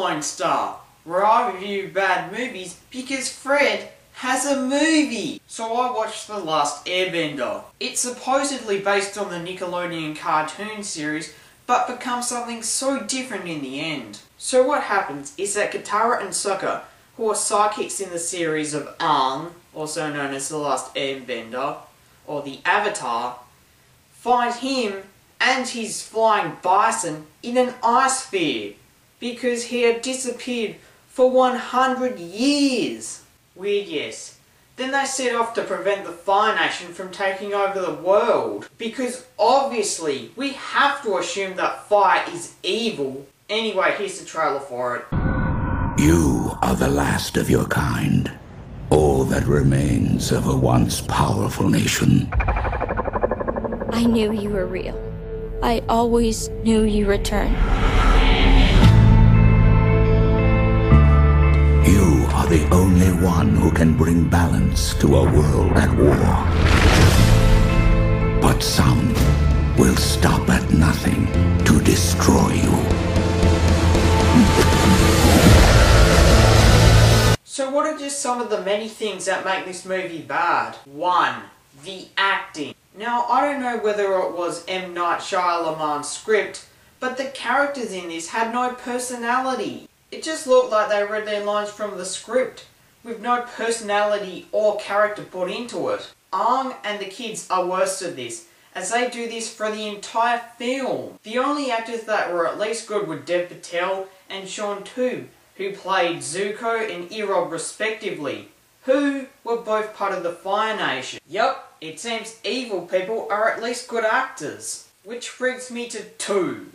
Lone Star, where I review bad movies because Fred has a movie. So I watched The Last Airbender. It's supposedly based on the Nickelodeon cartoon series, but becomes something so different in the end. So what happens is that Katara and Sokka, who are sidekicks in the series of Aang, also known as The Last Airbender, or the Avatar, find him and his flying bison in an ice sphere because he had disappeared for 100 years. Weird, yes. Then they set off to prevent the Fire Nation from taking over the world, because obviously we have to assume that fire is evil. Anyway, here's the trailer for it. You are the last of your kind, all that remains of a once powerful nation. I knew you were real. I always knew you returned. You are the only one who can bring balance to a world at war. But some will stop at nothing to destroy you. So what are just some of the many things that make this movie bad? 1. The acting. Now, I don't know whether it was M. Night Shyamalan's script, but the characters in this had no personality. It just looked like they read their lines from the script, with no personality or character put into it. Aang and the kids are worse at this, as they do this for the entire film. The only actors that were at least good were Dev Patel and Sean Tu, who played Zuko and Iroh respectively, who were both part of the Fire Nation. Yup, it seems evil people are at least good actors. Which brings me to 2.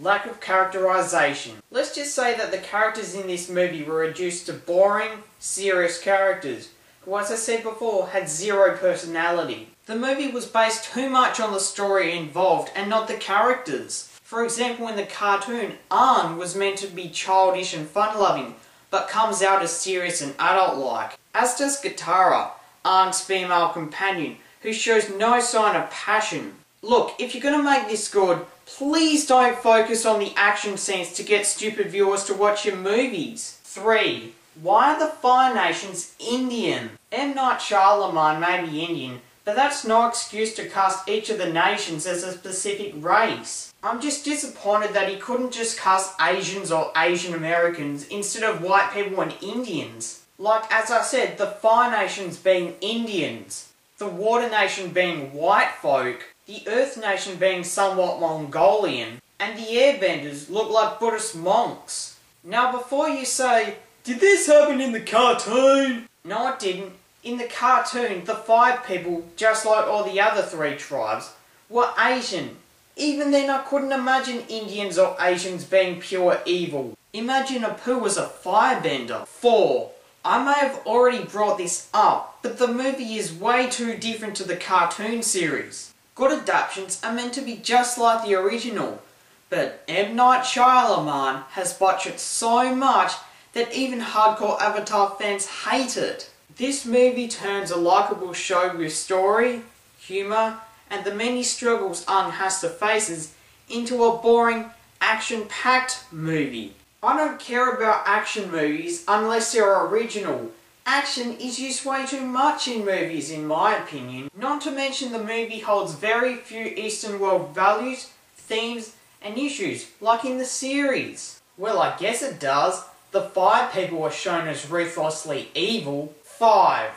Lack of characterization. Let's just say that the characters in this movie were reduced to boring, serious characters, who, as I said before, had zero personality. The movie was based too much on the story involved and not the characters. For example, in the cartoon, Aang was meant to be childish and fun-loving, but comes out as serious and adult-like. As does Katara, Aang's female companion, who shows no sign of passion. Look, if you're gonna make this good, please don't focus on the action scenes to get stupid viewers to watch your movies. 3. Why are the Fire Nations Indian? M. Night Shyamalan may be Indian, but that's no excuse to cast each of the nations as a specific race. I'm just disappointed that he couldn't just cast Asians or Asian Americans instead of white people and Indians. Like, as I said, the Fire Nations being Indians, the Water Nation being white folk, the Earth Nation being somewhat Mongolian, and the Airbenders look like Buddhist monks. Now before you say, did this happen in the cartoon? No, it didn't. In the cartoon, the Fire people, just like all the other 3 tribes, were Asian. Even then I couldn't imagine Indians or Asians being pure evil. Imagine Apu was a firebender. 4. I may have already brought this up, but the movie is way too different to the cartoon series. Good adaptations are meant to be just like the original, but M. Night Shyamalan has botched it so much that even hardcore Avatar fans hate it. This movie turns a likeable show with story, humour, and the many struggles Aang has to face into a boring, action-packed movie. I don't care about action movies unless they're original. Action is used way too much in movies, in my opinion. Not to mention the movie holds very few Eastern world values, themes, and issues, like in the series. Well, I guess it does. The Fire people are shown as ruthlessly evil. 5.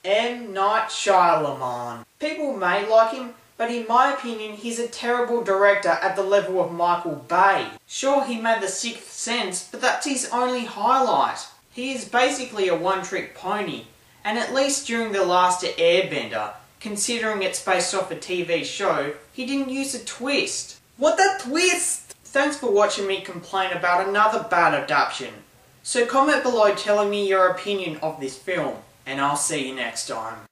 M. Night Shyamalan. People may like him, but in my opinion he's a terrible director at the level of Michael Bay. Sure, he made The Sixth Sense, but that's his only highlight. He is basically a one-trick pony, and at least during The Last Airbender, considering it's based off a TV show, he didn't use a twist. What a twist! Thanks for watching me complain about another bad adaptation. So comment below telling me your opinion of this film, and I'll see you next time.